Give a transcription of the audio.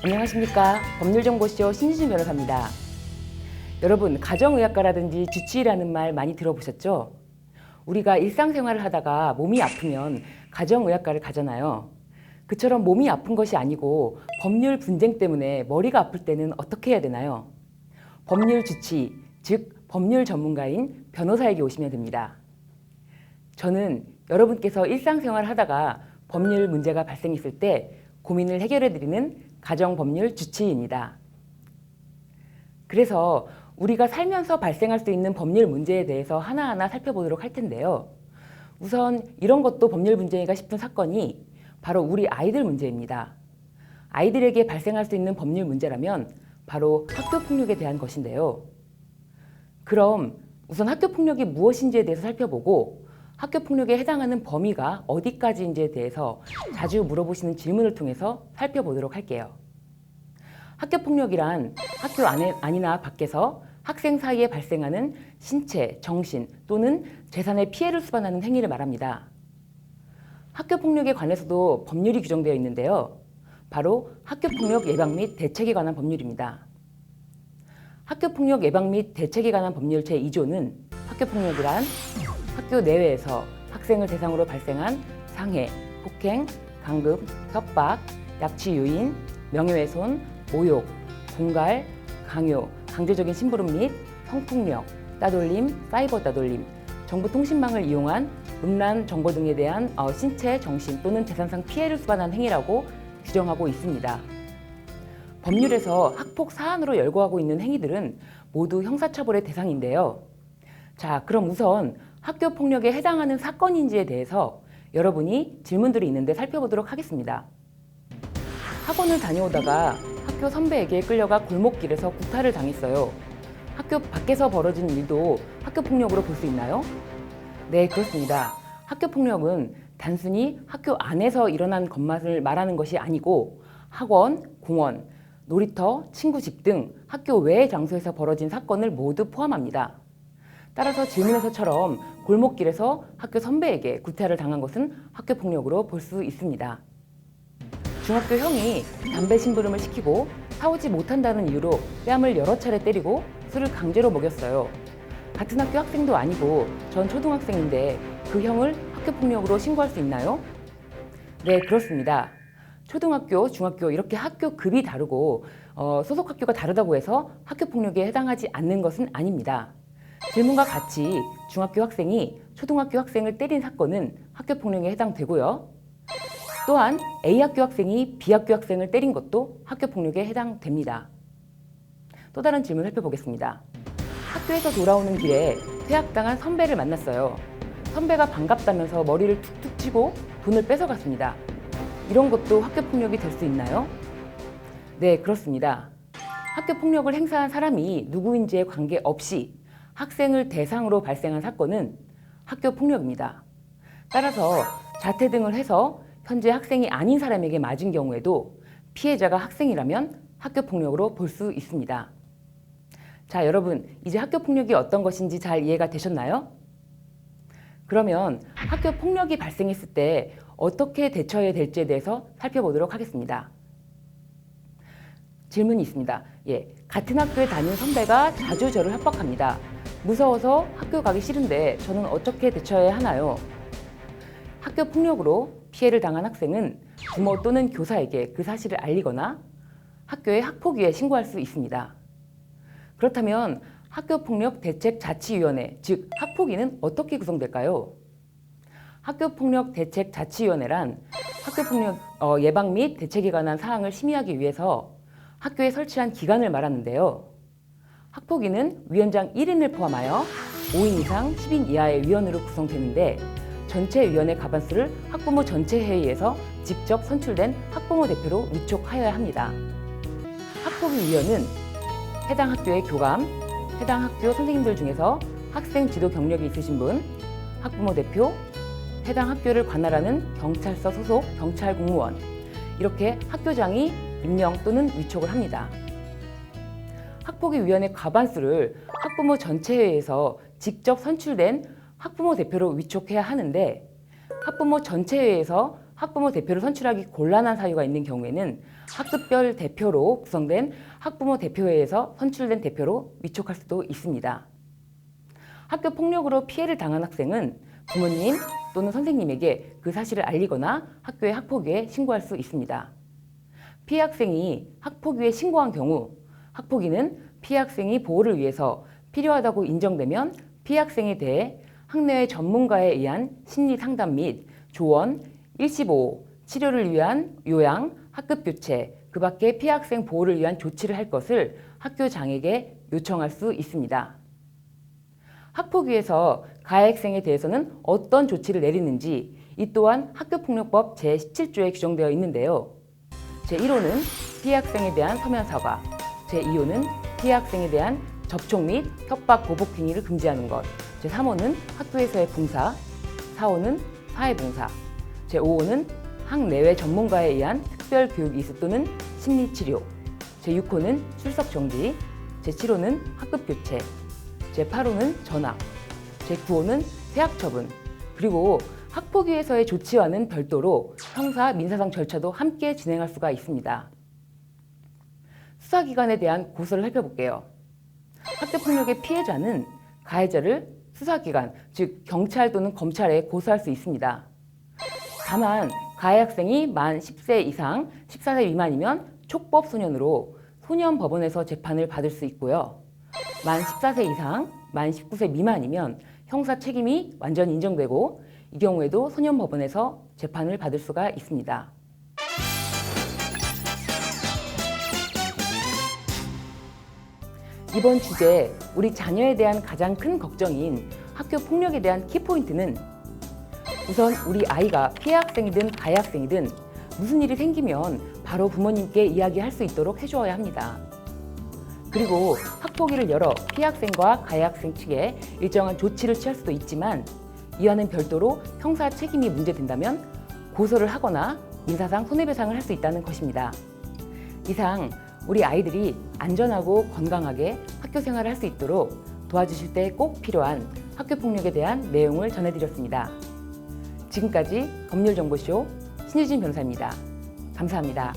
안녕하십니까. 법률정보쇼 신진심 변호사입니다. 여러분, 가정의학과라든지 주치의라는 말 많이 들어보셨죠? 우리가 일상생활을 하다가 몸이 아프면 가정의학과를 가잖아요. 그처럼 몸이 아픈 것이 아니고 법률 분쟁 때문에 머리가 아플 때는 어떻게 해야 되나요? 법률 주치의, 즉 법률 전문가인 변호사에게 오시면 됩니다. 저는 여러분께서 일상생활을 하다가 법률 문제가 발생했을 때 고민을 해결해드리는 가정법률 주치의입니다. 그래서 우리가 살면서 발생할 수 있는 법률 문제에 대해서 하나하나 살펴보도록 할 텐데요. 우선 이런 것도 법률 문제인가 싶은 사건이 바로 우리 아이들 문제입니다. 아이들에게 발생할 수 있는 법률 문제라면 바로 학교폭력에 대한 것인데요. 그럼 우선 학교폭력이 무엇인지에 대해서 살펴보고 학교폭력에 해당하는 범위가 어디까지인지에 대해서 자주 물어보시는 질문을 통해서 살펴보도록 할게요. 학교폭력이란 학교 안에 아니나 밖에서 학생 사이에 발생하는 신체, 정신 또는 재산의 피해를 수반하는 행위를 말합니다. 학교폭력에 관해서도 법률이 규정되어 있는데요. 바로 학교폭력 예방 및 대책에 관한 법률입니다. 학교폭력 예방 및 대책에 관한 법률 제2조는 학교폭력이란 학교 내외에서 학생을 대상으로 발생한 상해, 폭행, 강금, 협박, 약취 유인, 명예훼손, 모욕, 공갈, 강요, 강제적인 심부름 및 성폭력, 따돌림, 사이버 따돌림, 정보통신망을 이용한 음란 정보 등에 대한 신체, 정신 또는 재산상 피해를 수반한 행위라고 규정하고 있습니다. 법률에서 학폭 사안으로 열거하고 있는 행위들은 모두 형사처벌의 대상인데요. 자, 그럼 우선 학교폭력에 해당하는 사건인지에 대해서 여러분이 질문들이 있는데 살펴보도록 하겠습니다. 학원을 다녀오다가 학교 선배에게 끌려가 골목길에서 구타를 당했어요. 학교 밖에서 벌어진 일도 학교폭력으로 볼 수 있나요? 네, 그렇습니다. 학교폭력은 단순히 학교 안에서 일어난 것만을 말하는 것이 아니고 학원, 공원, 놀이터, 친구 집 등 학교 외의 장소에서 벌어진 사건을 모두 포함합니다. 따라서 질문에서처럼 골목길에서 학교 선배에게 구타를 당한 것은 학교폭력으로 볼 수 있습니다. 중학교 형이 담배 심부름을 시키고 사오지 못한다는 이유로 뺨을 여러 차례 때리고 술을 강제로 먹였어요. 같은 학교 학생도 아니고 전 초등학생인데 그 형을 학교폭력으로 신고할 수 있나요? 네, 그렇습니다. 초등학교, 중학교 이렇게 학교 급이 다르고 소속 학교가 다르다고 해서 학교폭력에 해당하지 않는 것은 아닙니다. 질문과 같이 중학교 학생이 초등학교 학생을 때린 사건은 학교폭력에 해당되고요. 또한 A학교 학생이 B학교 학생을 때린 것도 학교폭력에 해당됩니다. 또 다른 질문 살펴보겠습니다. 학교에서 돌아오는 길에 퇴학당한 선배를 만났어요. 선배가 반갑다면서 머리를 툭툭 치고 돈을 뺏어갔습니다. 이런 것도 학교폭력이 될 수 있나요? 네, 그렇습니다. 학교폭력을 행사한 사람이 누구인지에 관계없이 학생을 대상으로 발생한 사건은 학교폭력입니다. 따라서 자퇴 등을 해서 현재 학생이 아닌 사람에게 맞은 경우에도 피해자가 학생이라면 학교폭력으로 볼 수 있습니다. 자, 여러분, 이제 학교폭력이 어떤 것인지 잘 이해가 되셨나요? 그러면 학교폭력이 발생했을 때 어떻게 대처해야 될지에 대해서 살펴보도록 하겠습니다. 질문이 있습니다. 같은 학교에 다니는 선배가 자주 저를 협박합니다. 무서워서 학교 가기 싫은데 저는 어떻게 대처해야 하나요? 학교폭력으로 피해를 당한 학생은 부모 또는 교사에게 그 사실을 알리거나 학교에 학폭위에 신고할 수 있습니다. 그렇다면 학교폭력대책자치위원회, 즉 학폭위는 어떻게 구성될까요? 학교폭력대책자치위원회란 학교폭력 예방 및 대책에 관한 사항을 심의하기 위해서 학교에 설치한 기관을 말하는데요. 학폭위는 위원장 1인을 포함하여 5인 이상 10인 이하의 위원으로 구성되는데 전체 위원회 과반수를 학부모 전체 회의에서 직접 선출된 학부모 대표로 위촉하여야 합니다. 학폭위 위원은 해당 학교의 교감, 해당 학교 선생님들 중에서 학생 지도 경력이 있으신 분, 학부모 대표, 해당 학교를 관할하는 경찰서 소속 경찰 공무원, 이렇게 학교장이 임명 또는 위촉을 합니다. 학폭위위원회 과반수를 학부모 전체 회의에서 직접 선출된 학부모 대표로 위촉해야 하는데 학부모 전체 회의에서 학부모 대표를 선출하기 곤란한 사유가 있는 경우에는 학급별 대표로 구성된 학부모 대표회에서 선출된 대표로 위촉할 수도 있습니다. 학교 폭력으로 피해를 당한 학생은 부모님 또는 선생님에게 그 사실을 알리거나 학교의 학폭위에 신고할 수 있습니다. 피해 학생이 학폭위에 신고한 경우 학폭위는 피해 학생이 보호를 위해서 필요하다고 인정되면 피해 학생에 대해 학내외 전문가에 의한 심리 상담 및 조언, 일시보호, 치료를 위한 요양, 학급 교체, 그 밖에 피해 학생 보호를 위한 조치를 할 것을 학교장에게 요청할 수 있습니다. 학폭위에서 가해 학생에 대해서는 어떤 조치를 내리는지 이 또한 학교폭력법 제17조에 규정되어 있는데요. 제1호는 피해 학생에 대한 서면 사과, 제2호는 피해 학생에 대한 접촉 및 협박, 보복 행위를 금지하는 것, 제3호는 학교에서의 봉사, 4호는 사회봉사, 제5호는 학내외 전문가에 의한 특별 교육 이수 또는 심리치료, 제6호는 출석 정지, 제7호는 학급 교체, 제8호는 전학, 제9호는 퇴학 처분, 그리고 학폭위에서의 조치와는 별도로 형사, 민사상 절차도 함께 진행할 수가 있습니다. 수사기관에 대한 고소를 살펴볼게요. 학교폭력의 피해자는 가해자를 수사기관, 즉 경찰 또는 검찰에 고소할 수 있습니다. 다만 가해 학생이 만 10세 이상 14세 미만이면 촉법 소년으로 소년법원에서 재판을 받을 수 있고요. 만 14세 이상, 만 19세 미만이면 형사 책임이 완전히 인정되고 이 경우에도 소년법원에서 재판을 받을 수가 있습니다. 이번 주제 우리 자녀에 대한 가장 큰 걱정인 학교 폭력에 대한 키포인트는 우선 우리 아이가 피해 학생이든 가해 학생이든 무슨 일이 생기면 바로 부모님께 이야기할 수 있도록 해주어야 합니다. 그리고 학폭위를 열어 피해 학생과 가해 학생 측에 일정한 조치를 취할 수도 있지만 이와는 별도로 형사 책임이 문제된다면 고소를 하거나 민사상 손해배상을 할 수 있다는 것입니다. 이상 우리 아이들이 안전하고 건강하게 학교 생활을 할 수 있도록 도와주실 때 꼭 필요한 학교폭력에 대한 내용을 전해드렸습니다. 지금까지 법률정보쇼 신유진 변호사입니다. 감사합니다.